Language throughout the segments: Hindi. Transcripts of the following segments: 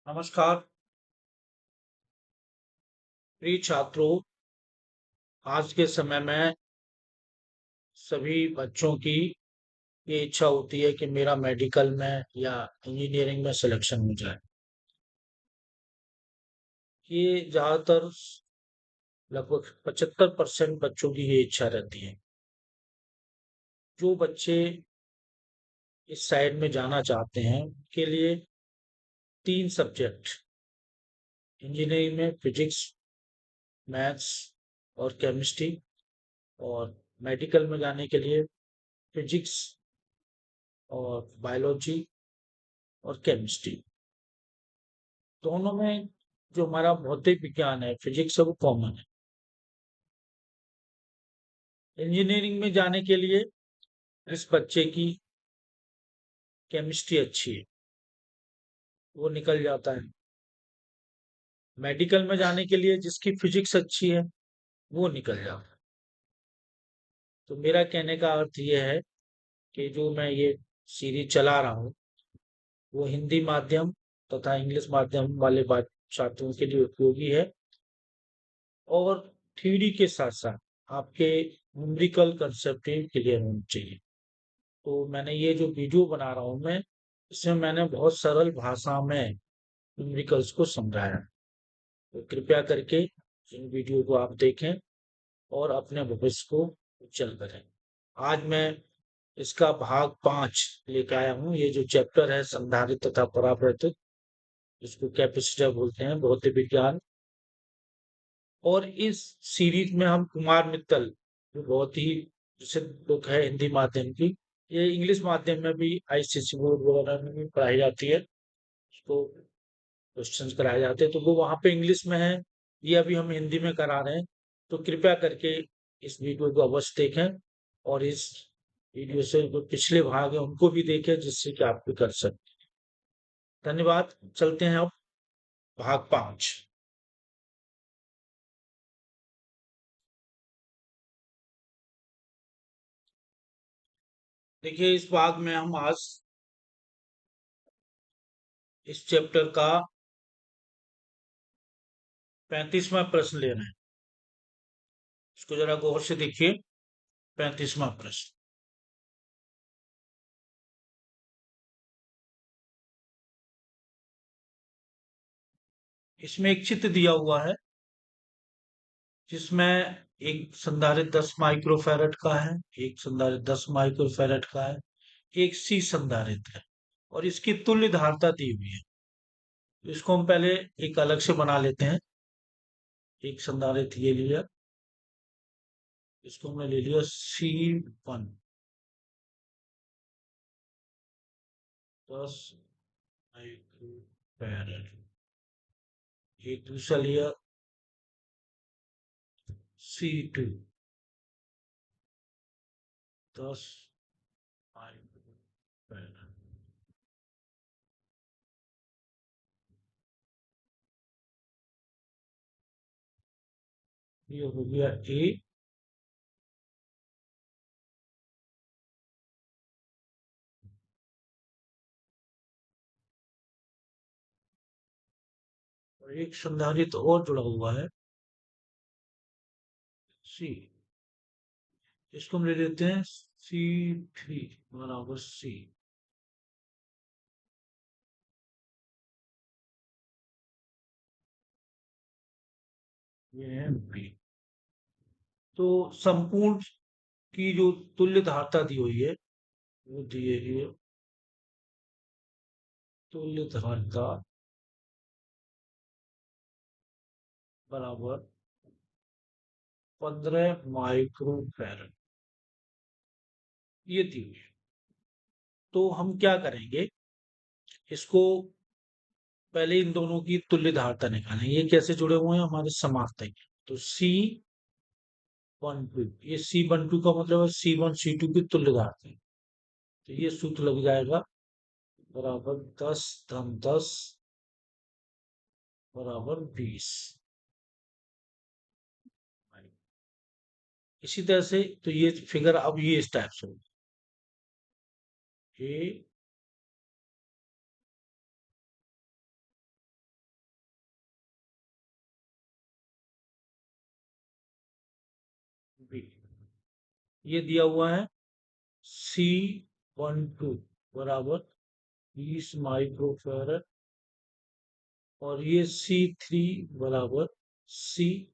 नमस्कार प्रिय छात्रों। आज के समय में सभी बच्चों की ये इच्छा होती है कि मेरा मेडिकल में या इंजीनियरिंग में सिलेक्शन हो जाए। ये ज्यादातर लगभग 75% बच्चों की ये इच्छा रहती है। जो बच्चे इस साइड में जाना चाहते हैं उनके लिए तीन सब्जेक्ट इंजीनियरिंग में फिजिक्स, मैथ्स और केमिस्ट्री, और मेडिकल में जाने के लिए फिजिक्स और बायोलॉजी और केमिस्ट्री। दोनों में जो हमारा भौतिक विज्ञान है, फिजिक्स है, वो कॉमन है। इंजीनियरिंग में जाने के लिए इस बच्चे की केमिस्ट्री अच्छी है, वो निकल जाता है। मेडिकल में जाने के लिए जिसकी फिजिक्स अच्छी है वो निकल जाता है। तो मेरा कहने का अर्थ ये है कि जो मैं ये सीरीज चला रहा हूँ वो हिंदी माध्यम तथा इंग्लिश माध्यम वाले छात्रों के लिए उपयोगी है, और थ्योरी के साथ साथ आपके न्यूमेरिकल कंसेप्ट क्लियर होने चाहिए। तो मैंने ये जो वीडियो बना रहा हूँ मैं, इसमें मैंने बहुत सरल भाषा में न्यूमेरिकल्स को समझाया। तो कृपया करके इन वीडियो को आप देखें और अपने भविष्य को उज्जवल करें। आज मैं इसका भाग 5 लेकर आया हूँ। ये जो चैप्टर है संधारित्र तथा परावर्तित, इसको कैपेसिटर बोलते हैं, भौतिक विज्ञान। और इस सीरीज में हम कुमार मित्तल, जो बहुत ही प्रसिद्ध बुक है हिंदी माध्यम की, ये इंग्लिश माध्यम में भी आईसीएसई बोर्ड वगैरह में भी पढ़ाई जाती है, उसको क्वेश्चंस कराए जाते हैं, तो वो वहाँ पे इंग्लिश में है। ये अभी हम हिंदी में करा रहे हैं। तो कृपया करके इस वीडियो को अवश्य देखें, और इस वीडियो से जो पिछले भाग है उनको भी देखें, जिससे कि आप भी कर सकते। धन्यवाद। चलते हैं अब भाग 5। देखिए, इस भाग में हम आज इस चैप्टर का 35वां प्रश्न ले रहे हैं। इसको जरा गौर से देखिए। 35वां प्रश्न, इसमें एक चित्र दिया हुआ है जिसमें एक संधारित्र 10 माइक्रोफैरड का है, एक संधारित्र 10 माइक्रोफैरड का है, एक सी संधारित्र है, और इसकी तुल्य धारता दी हुई है। तो इसको हम पहले एक अलग से बना लेते हैं। एक संधारित्र ये लिया, इसको हमने ले लिया C1, 10 माइक्रोफैरड। एक दूसरा लिया C2, 10 माइक्रोफैरड। ये हो गया ए, और एक संधारित्र और जुड़ा हुआ है सी। इसको हम ले लेते हैं C3 बराबर सी। ये है बी। तो संपूर्ण की जो तुल्य धारता दी हुई है वो दी है तुल्य धारता बराबर 15 माइक्रोफैरड, ये दी हुई है। तो हम क्या करेंगे, इसको पहले इन दोनों की तुल्य धारता निकालेंगे। ये कैसे जुड़े हुए हैं, हमारे समार्थ। तो C12, ये C12 का मतलब है C1 C2 की तुल्य धारता। तो ये सूत्र लग जाएगा बराबर 10 धन 10 बराबर 20। इसी तरह से तो ये फिगर अब ये इस टाइप से होगी। बी। ये दिया हुआ है C12 बराबर 20 माइक्रोफैरड, और ये C3 बराबर C।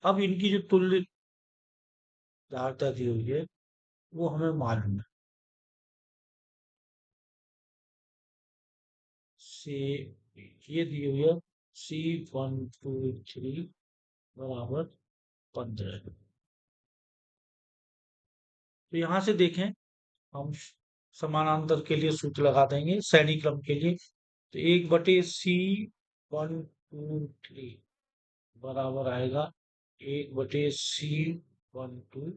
अब इनकी जो तुल्य धारता दी हुई है वो हमें मालूम है। सी ये दी हुई है C123 बराबर 15। तो यहाँ से देखें, हम समानांतर के लिए सूत्र लगा देंगे श्रेणी क्रम के लिए। तो 1/C123 बराबर आएगा 1/C12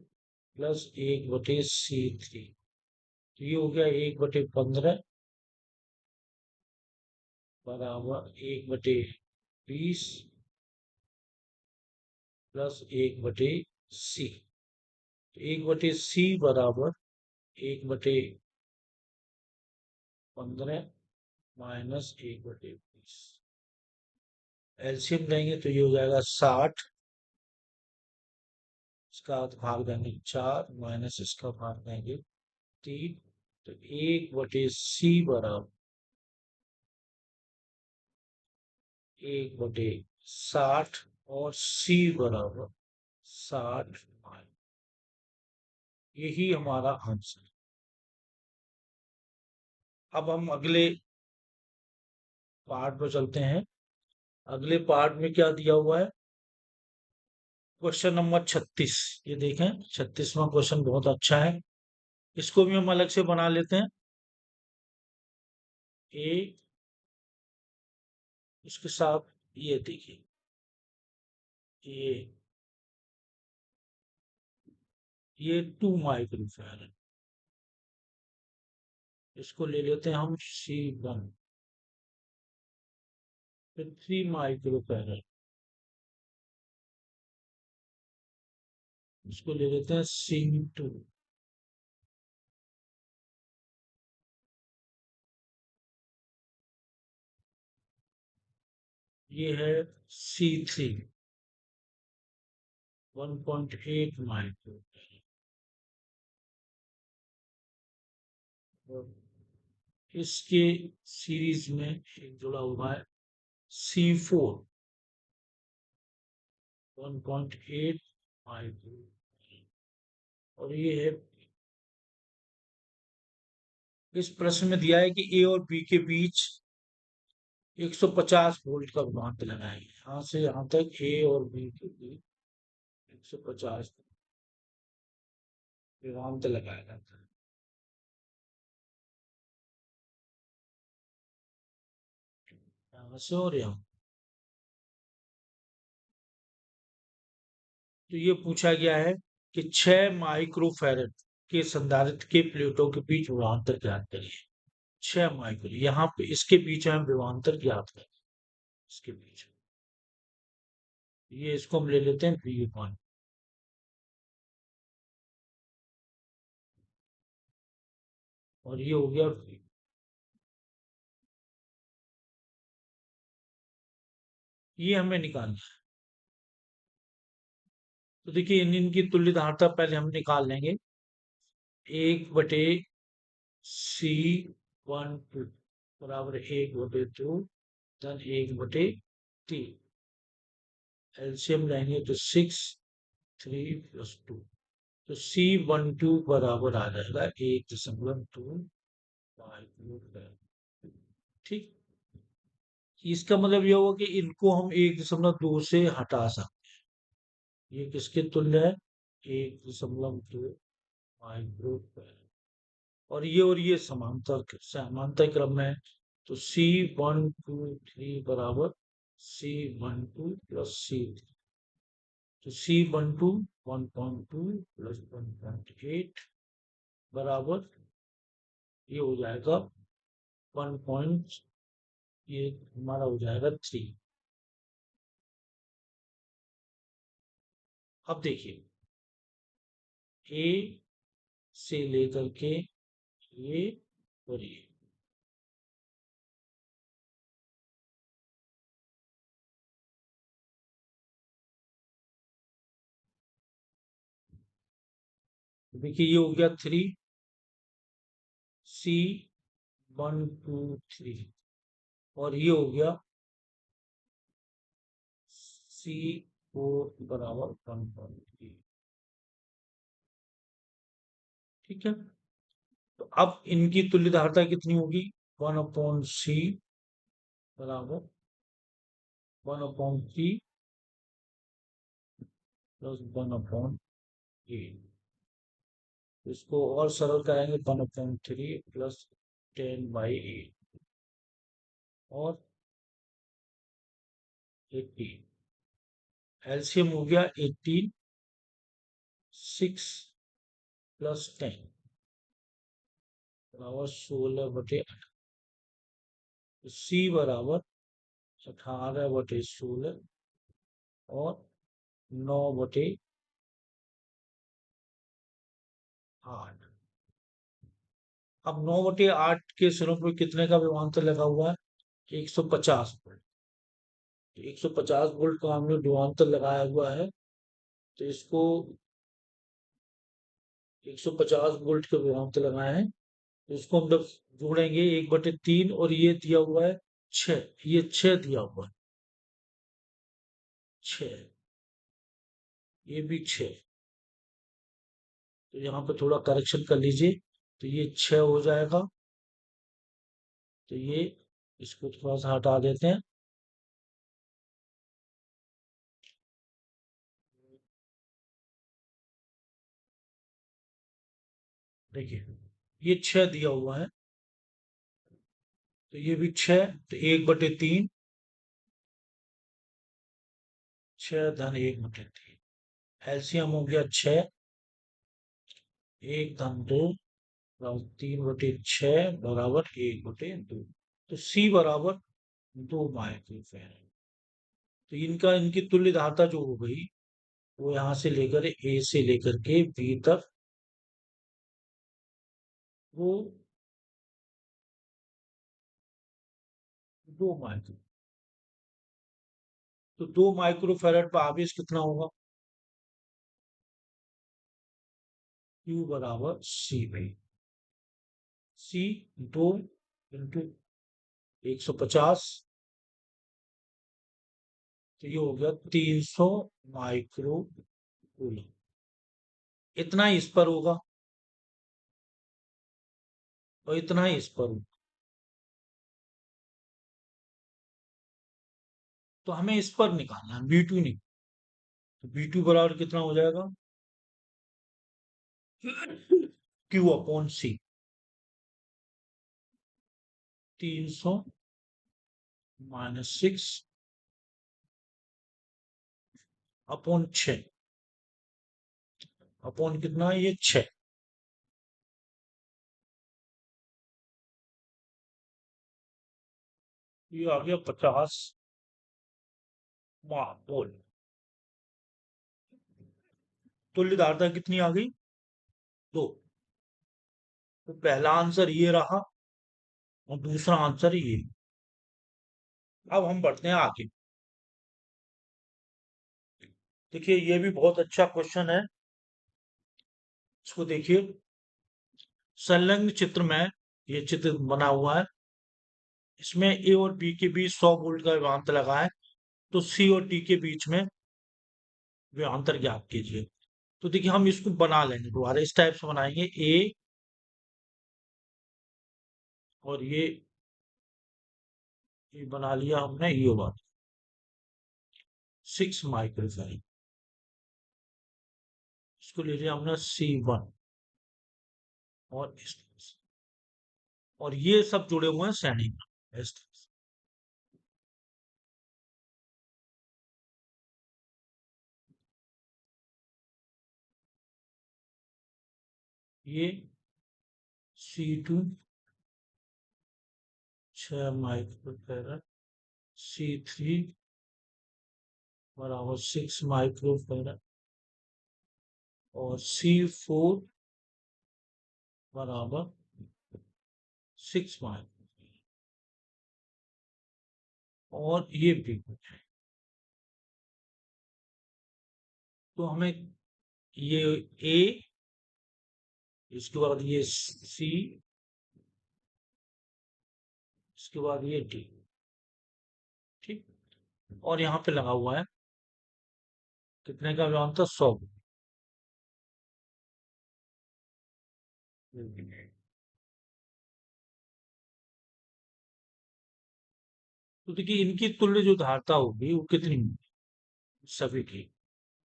प्लस 1/C3। तो ये हो गया 1/15 बराबर 1/20 प्लस 1/C। 1/C बराबर 1/15 माइनस 1/20। एलसीएम लेंगे तो ये हो जाएगा 60, इसका भाग देंगे 4 माइनस इसका भाग देंगे 3। तो 1/C बराबर 1/60 और C बराबर 60। यही हमारा आंसर। अब हम अगले पार्ट पर चलते हैं। अगले पार्ट में क्या दिया हुआ है? Question number 36। ये देखें, 36वां क्वेश्चन बहुत अच्छा है। इसको भी हम अलग से बना लेते हैं। ए, इसके साथ ये देखिए, ये 2 माइक्रोफैरड, इसको ले लेते हैं हम C1। फिर 3 माइक्रोफैरड, इसको ले लेते हैं C2। ये है C3 1.8 माइक्रो, और इसके सीरीज में एक जुड़ा हुआ है C4 1.8 माइक्रो, और ये है। इस प्रश्न में दिया है कि ए और बी के बीच 150 वोल्ट का विभवांतर लगाएं। यहाँ से यहाँ तक ए और बी के बीच 150 विभवांतर लगाया जाता है। यहाँ से और यहाँ। तो ये पूछा गया है कि 6 माइक्रोफैरड के संधारित्र के प्लेटों के बीच विभवांतर ज्ञात करिए। 6 माइक्रो, यहाँ पे इसके बीच हम विभवांतर ज्ञात करें। इसके बीच ये, इसको हम ले लेते हैं V1। और ये हो गया V। ये हमें निकालना है। तो देखिए, इनकी तुल्य धारता पहले हम निकाल लेंगे। 1/C12 बराबर 1/2 धन 1/3। एलसीएम लेंगे तो 6, 3 + 2। तो C12 बराबर आ जाएगा 1.2 माइक्रोफैरड। ठीक। इसका मतलब यह होगा कि इनको हम 1.2 से हटा सकते हैं। ये किसके तुल्य है? 1.2 माइक्रोफैरड। और ये समांतर क्रम में है। तो C123 बराबर C12 प्लस C3। तो C12 1.2 प्लस 1.8 बराबर, ये हो जाएगा 1 पॉइंट, ये हमारा हो जाएगा 3। अब देखिए, ए से लेकर के ये और ये, देखिए ये हो गया 3C1 2 3, और ये हो गया C4 = 1.3। ठीक है, तो अब इनकी तुल्य धारता कितनी होगी? 1/C बराबर 1/3 प्लस 1/8। इसको और सरल करेंगे, 1/3 प्लस 10/8 और 18। एलसीएम हो गया 18, 6 प्लस 10 बराबर 16/8। सी बराबर 18/16 और 9/8। अब 9/8 के सिरों पर कितने का विभवांतर लगा हुआ है? 150 वोल्ट। 150 वोल्ट का हमने विभवांतर लगाया हुआ है, तो इसको 150 वोल्ट का विभवांतर लगाए हैं, तो इसको हम जब जोड़ेंगे 1/3, और ये दिया हुआ है 6, ये 6 दिया हुआ है, 6, ये भी 6। तो यहाँ पे थोड़ा करेक्शन कर लीजिए, तो ये 6 हो जाएगा। तो ये इसको थोड़ा सा हटा देते हैं। देखिए ये 6 दिया हुआ है, तो ये भी 6, तो 1/3, 6 धन 1/3। एलसीएम हो गया 6, 1 धन 2 3/6 बराबर 1/2। तो सी बराबर 2 माइक्रोफैराड। तो इनका इनकी तुल्य धारता जो हो गई, वो यहाँ से लेकर ए से लेकर के बी तक, वो 2 माइक्रो। तो 2 माइक्रोफैराड पर आवेश कितना होगा? Q बराबर C 2 × 150, तो ये हो गया 300 माइक्रो कूलम। इतना ही इस पर होगा और इतना ही इस पर होगा। तो हमें इस पर निकालना है, B2 नहीं। तो B2 बराबर कितना हो जाएगा? Q/C 300 - 6 अपॉन 6, अपॉन कितना है ये 6। ये आ गया 50 मोल। तुल्य धारता कितनी आ गई? 2। तो पहला आंसर ये रहा और दूसरा आंसर ये। अब हम बढ़ते हैं आगे। देखिए ये भी बहुत अच्छा क्वेश्चन है, इसको देखिए। संलग्न चित्र में ये चित्र बना हुआ है, इसमें ए और बी के बीच 100 वोल्ट का विभवांतर लगा है, तो सी और डी के बीच में विभवांतर ज्ञात कीजिए। तो देखिए हम इसको बना लेंगे दोबारा, इस टाइप से बनाएंगे। ए और ये बना लिया हमने, ये बात 6 माइक्रोफैराड। इसको ले लिया हमने C1, और और ये सब जुड़े हुए हैं श्रेणी में इस तरह से। ये C2 6 माइक्रोफैराड, C3 बराबर 6 माइक्रोफैराड, और C4 बराबर 6 माइक्रोफैराड, और ये भी। तो हमें ये ए इसके बाद ये सी, इसके बाद ये डी। ठीक। और यहाँ पे लगा हुआ है कितने का विमान था, 100। तो देखिए इनकी तुल्य जो धारता होगी वो कितनी होगी? सभी की,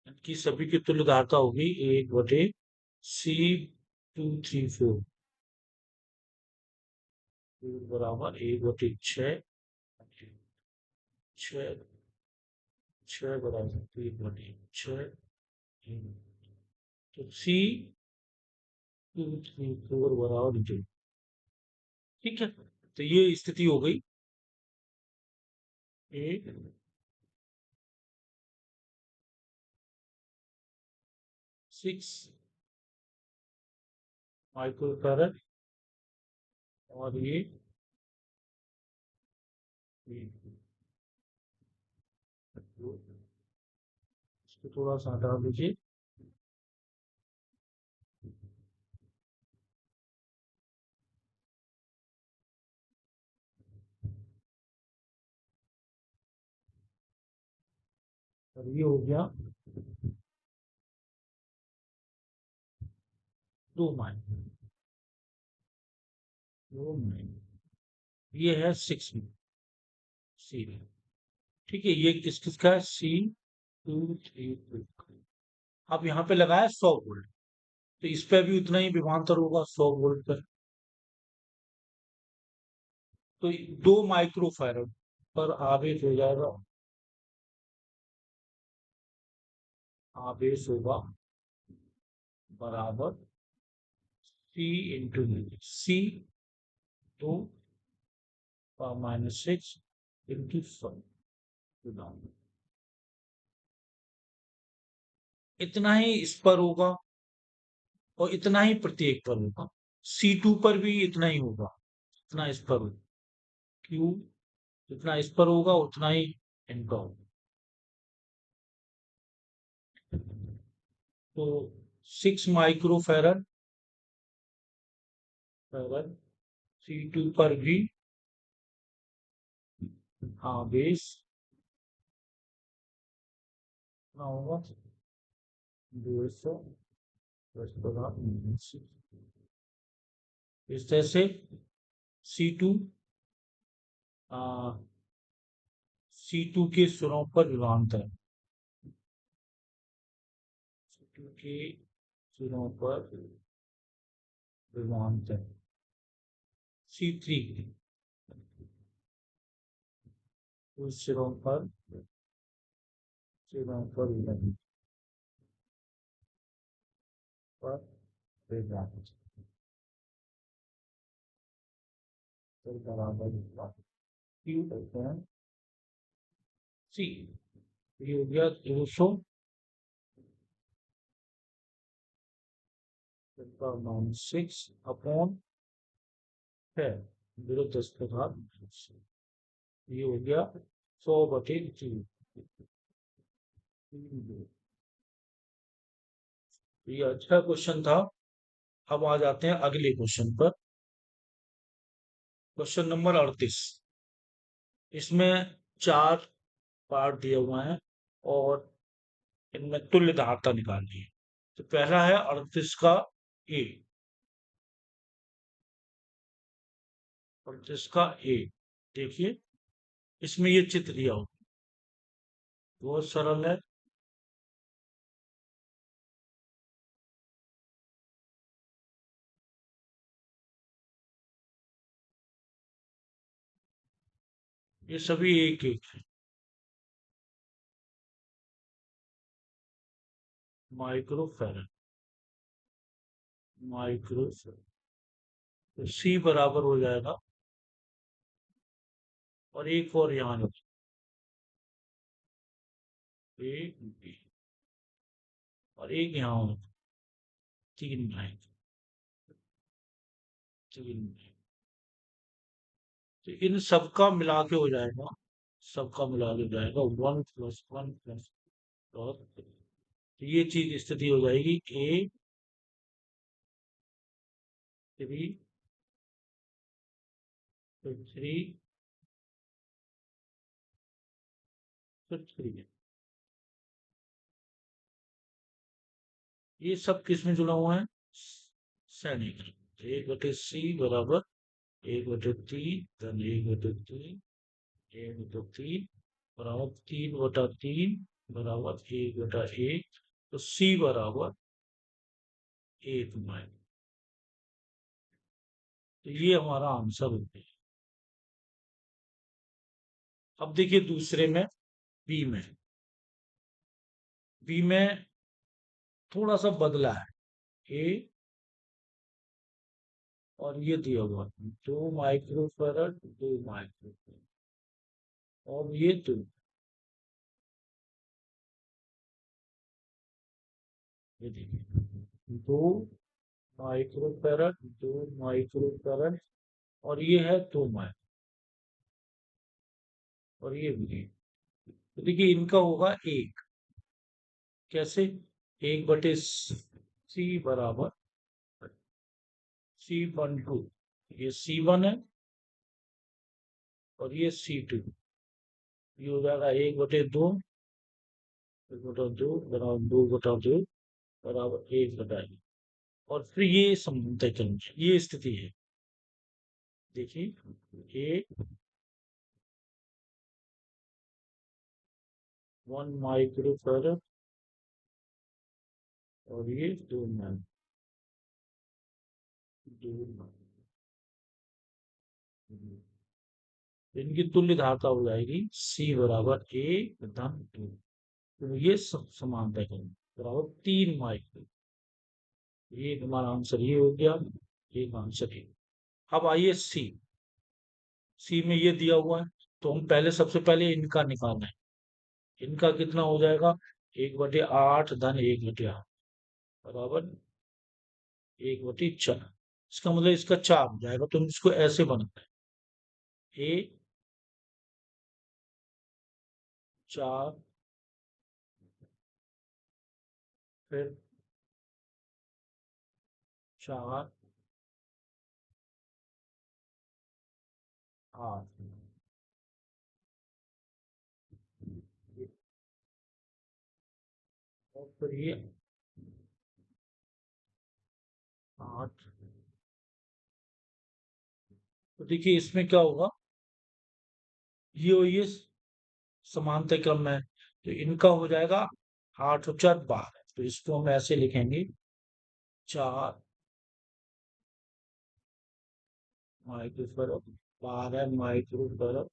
इनकी सभी की तुल्य धारता होगी 1/C234 बराबर 1/6, 6, 6 बराबर 1/6। तो C234 बराबर 2। ठीक है, तो ये स्थिति हो गई। एक 6 माइक्रोफैरड, और ये इसको थोड़ा सा हटा दीजिए। और ये हो गया 2 माइक्रो, 2 माइक्रो। ये है 6 सी। ठीक है, ये किस किसका है, C234। अब यहाँ पे लगाया 100 वोल्ट, तो इस पे भी उतना ही विभवांतर होगा 100 वोल्ट पर। तो 2 माइक्रो फैरड पर आवेश हो जाएगा, आवेश होगा बराबर C टू -6 इंटू 100। इतना ही इस पर होगा और इतना ही प्रत्येक पर होगा। C2 पर भी इतना ही होगा, इतना इस पर होगा। क्यू जितना इस पर होगा उतना ही इनका होगा। तो 6 माइक्रो फैरड C2 पर भी आवेश कितना होगा, 210 इस तरह से C2 C2 के सिरों पर विभवांतर, C2 के सिरों पर विभवांतर C3 उस सिरों पर विभवांतर पर विभवांतर तो बराबर होगा Q अपॉन C। ये हो गया 200 -6 अपॉन 6, 0.10 के बाद ये हो गया 100/3। ये अच्छा क्वेश्चन था। अब आ जाते हैं अगले क्वेश्चन पर। Question number 38। इसमें 4 पार्ट दिए हुए हैं और इनमें तुल्य धारता निकालनी है। तो पहला है 38 का ए, 38 का ए। देखिए इसमें ये चित्र दिया हुआ, बहुत सरल है। ये सभी एक एक माइक्रोफैरड, माइक्रोफैरड। तो सी बराबर हो जाएगा, और एक और यहाँ एक बी, और एक यहाँ होगा, 3 लाइन, 3 लाइन। तो इन सबका मिला के हो जाएगा, सबका मिला के हो जाएगा 1 + 1 + और। तो ये चीज स्थिति हो जाएगी ए थ्री, फिर थ्री, फिर थ्री। ये सब किस में जुड़ा हुआ है? सैनिक। एक बटे सी बराबर एक बटे तीन, धन एक बटे तीन, एक बटे तीन बराबर तीन बटा तीन बराबर एक बटा एक। तो सी बराबर एक माइनस। तो ये हमारा आंसर हो गया। अब देखिए दूसरे में, बी में, बी में थोड़ा सा बदला है। ए और ये दिया हुआ है 2 माइक्रोफैरड, 2 माइक्रोफैरड, और ये ये देखिए 2 माइक्रोफैरड, 2 माइक्रोफैरड, और ये है 2 माइक्रो, और ये भी। तो देखिए इनका होगा एक। कैसे? एक बटे सी बराबर C12, ये C1 है, और ये C2। ये हो जाएगा एक बटा दो बराबर 2 बटा 2 बराबर एक बटा एक। और फिर ये समानता क्रम, ये स्थिति है। देखिए ये 1 माइक्रोफैरड, और ये 2 माइक्रो, 2 माइक्रो। इनकी तुल्य धारता हो जाएगी C बराबर A धन 2। तो ये समानता क्रम बराबर 3 माइक्रो। ये हमारा आंसर ये हो गया, एक आंसर ये। अब आइए सी। सी में ये दिया हुआ है, तो हम पहले सबसे पहले इनका निकालना है। इनका कितना हो जाएगा? 1/8 धन 1/8 बराबर 1/4। इसका मतलब इसका 4 हो जाएगा। तो हम इसको ऐसे बनाते हैं, ए 4, फिर 4, 8, और फिर ये 8। तो देखिए इसमें क्या होगा, ये समानता क्रम है, तो इनका हो जाएगा 8 और 4 12। तो इसको हम ऐसे लिखेंगे, 4 माइक्रोफैरड, 12 माइक्रोफैरड,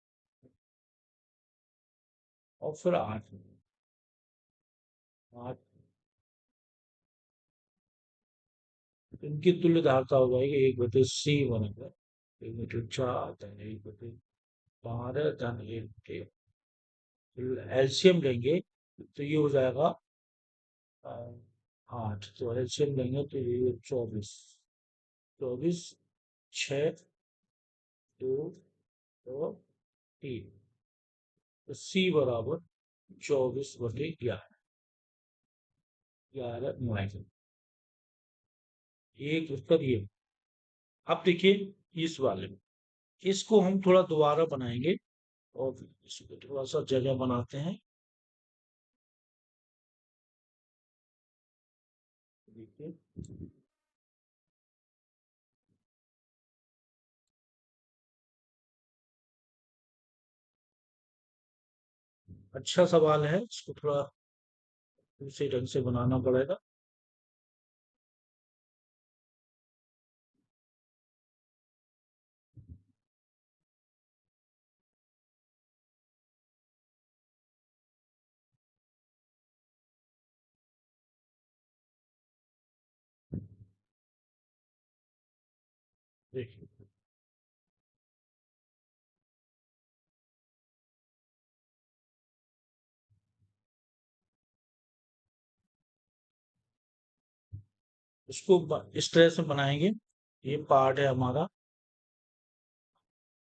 और फिर 8, 8। इनकी तुल्य धारता हो जाएगी 1/C बनेगा 1/4 धन 1/12 धन 1/, एलसीएम लेंगे तो ये हो जाएगा 8। तो एलसीएम लेंगे तो ये 24, 24, 6, 2 और 3। तो सी बराबर 24/11, 11 एक उत्तर ये। अब देखिए इस वाले में, इसको हम थोड़ा दोबारा बनाएंगे, और इसको थोड़ा सा जगह बनाते हैं। देखिए अच्छा सवाल है, इसको थोड़ा दूसरे ढंग से बनाना पड़ेगा। देखिए इसको इस तरह से बनाएंगे। ये पार्ट है हमारा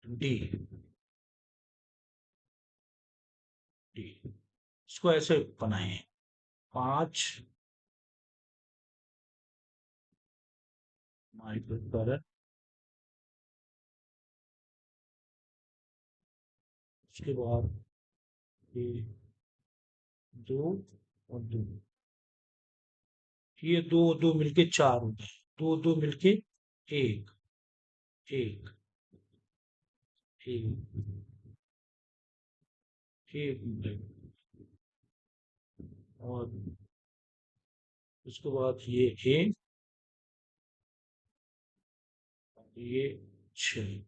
डी, डी। इसको ऐसे बनाए, 5 माइक्रोफैरड, उसके बाद ये दो और दो, ये दो दो मिलके चार हो गए, दो दो मिलके एक, एक, एक, एक हो गए। और उसके बाद ये एक, ये छह।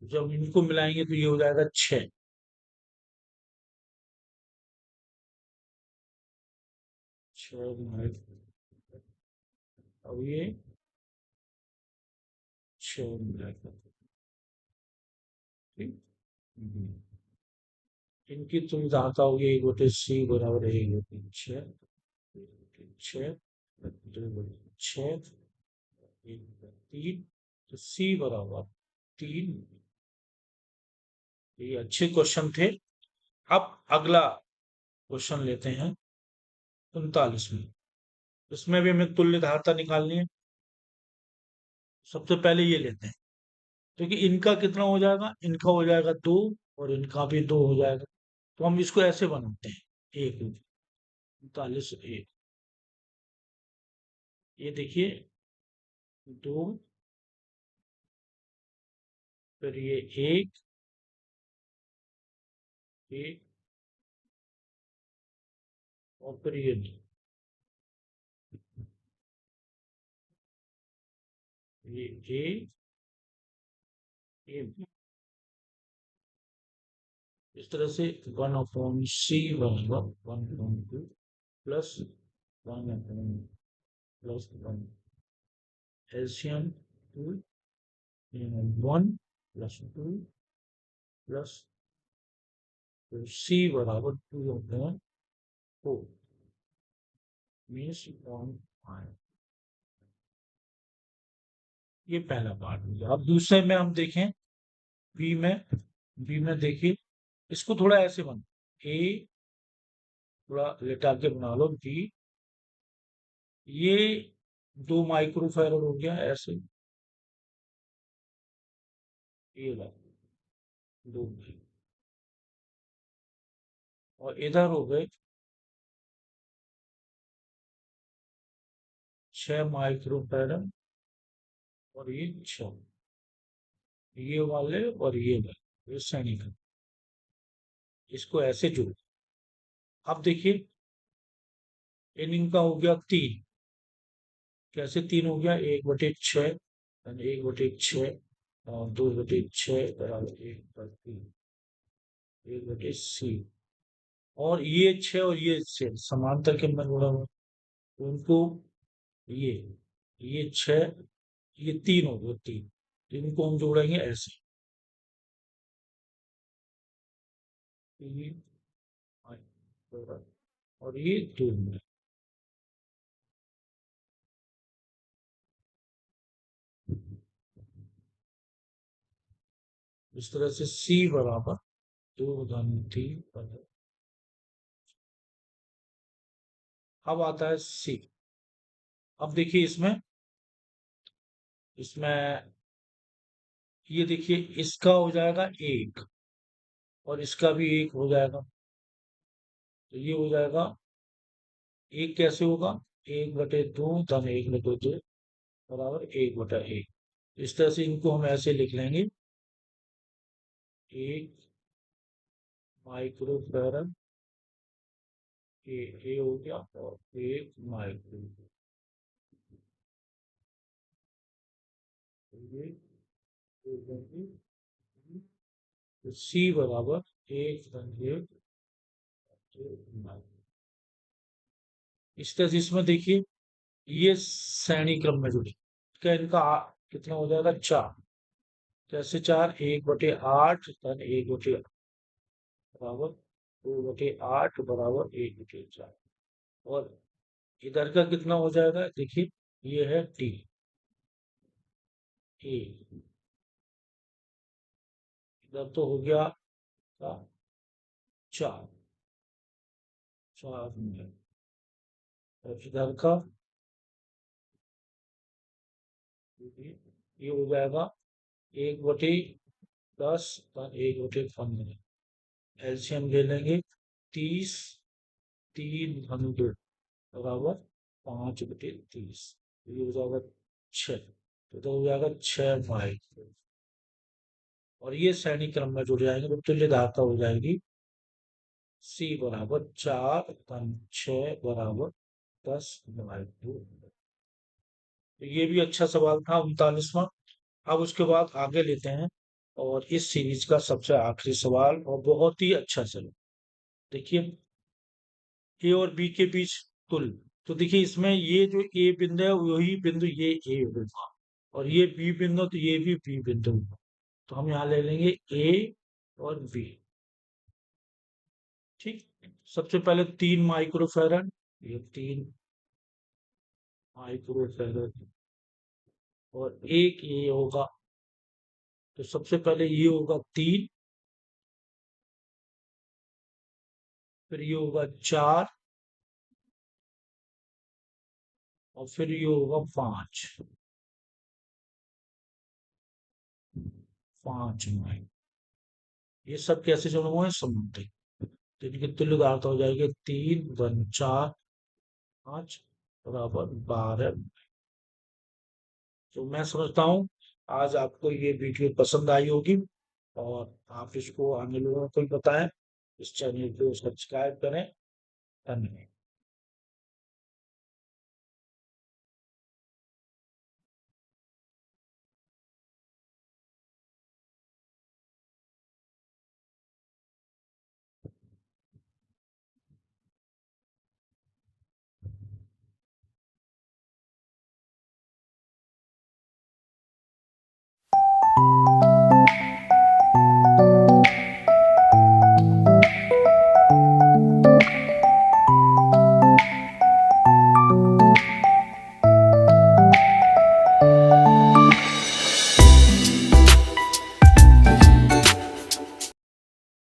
जब इनको मिलाएंगे तो ये हो जाएगा छह, छह मिनट। अब ये छह मिनट, ठीक। हम्म। इनकी तुम जानता होगी, एक बटे सी बराबर है एक बटे छह, एक बटे छह, दो बटे छह, एक बटे तीन, तो सी बराबर तीन। ये अच्छे क्वेश्चन थे। अब अगला क्वेश्चन लेते हैं 39 में। इसमें भी हमें तुल्य धारता निकालनी है। सबसे पहले ये लेते हैं, क्योंकि इनका कितना हो जाएगा, इनका हो जाएगा दो, और इनका भी दो हो जाएगा। तो हम इसको ऐसे बनाते हैं, एक 39 एक, ये देखिए, दो, फिर ये एक, एक, और फिर ये दो, ये एक, ये दो। इस तरह से 1/c बनेगा, 1/2 प्लस 1/+1 एलसीएम 2, 1+2 प्लस सी बराबर 2/4 मीन्स 0.5। ये पहला पार्ट हो गया। अब दूसरे में हम देखें, बी में, बी में देखिए, इसको थोड़ा ऐसे बना, ए, थोड़ा लेटा के बना लो, बी, ये 2 माइक्रोफैरड हो गया ऐसे, ये ला, दो, और इधर हो गए 6 माइक्रोफैरड, और ये 6, ये वाले और ये वाले, ये सैनिक, इसको ऐसे जोड़। अब देखिए, इन इनका हो गया 3, कैसे 3 हो गया, 1/6, यानी 1/6 और 2/6 बराबर 1/3, 1/c। और ये 6 और ये 6 समांतर के अंदर जुड़ा हुआ है। उनको, ये ये 6, ये 3 हो गए, 3, इनको हम जोड़ेंगे ऐसे, ये, और ये 2 में। इस तरह से C बराबर 2/3 बराबर। अब आता है C। अब देखिए इसमें, इसमें ये देखिए, इसका हो जाएगा 1, और इसका भी 1 हो जाएगा, तो ये हो जाएगा, एक कैसे होगा, 1/2 धन 1/2 बराबर 1/1। इस तरह से इनको हम ऐसे लिख लेंगे, 1 माइक्रोफैरड, ए हो गया, और 1 माइक्रो, तो सी बराबर 1/1। इस तरह से इसमें देखिए, ये श्रेणी क्रम में जुड़ी, क्या इनका कितना हो जाएगा, 4, कैसे 4, 1/8 धन 1/8 बराबर 2/8 बराबर 1/4। और इधर का कितना हो जाएगा, देखिए, ये है टी, ए, इधर तो हो गया 4, 4 में, और इधर का ये हो जाएगा 1/10 और 1/15। एलसीएम ले लेंगे। 30, 3 घन 2 बराबर 5/30। ये हो जाएगा 6। तो हो जाएगा 6 माइक्रो। और ये श्रेणी क्रम में जुड़ जाएंगे तो तुल्य धारता हो जाएगी C बराबर 4 घन 6 बराबर 10 तो ये भी अच्छा सवाल था, 39वां। अब उसके बाद आगे लेते हैं और इस सीरीज का सबसे आखिरी सवाल, और बहुत ही अच्छा सवाल। देखिए, ए और बी के बीच तुल्य। तो देखिए इसमें ये जो ए बिंदु है वही बिंदु ये ए होगा, और ये बी बिंदु तो ये भी बी बिंदु होगा। तो हम यहाँ ले लेंगे ए और बी। ठीक। सबसे पहले 3 माइक्रोफेरेड, ये 3 माइक्रोफेरेड, और एक ये होगा। तो सबसे पहले ये होगा 3, फिर ये होगा 4, और फिर ये होगा 5। 5 माइक्रो। ये सब कैसे जुड़े हुए हैं? समांतरिक। तो इनकी तुल्य धारता हो जाएगी 3 × 4 = 5 बराबर 12। तो मैं समझता हूँ आज आपको ये वीडियो पसंद आई होगी, और आप इसको अन्य लोगों को भी बताएं। इस चैनल को सब्सक्राइब करें। धन्यवाद।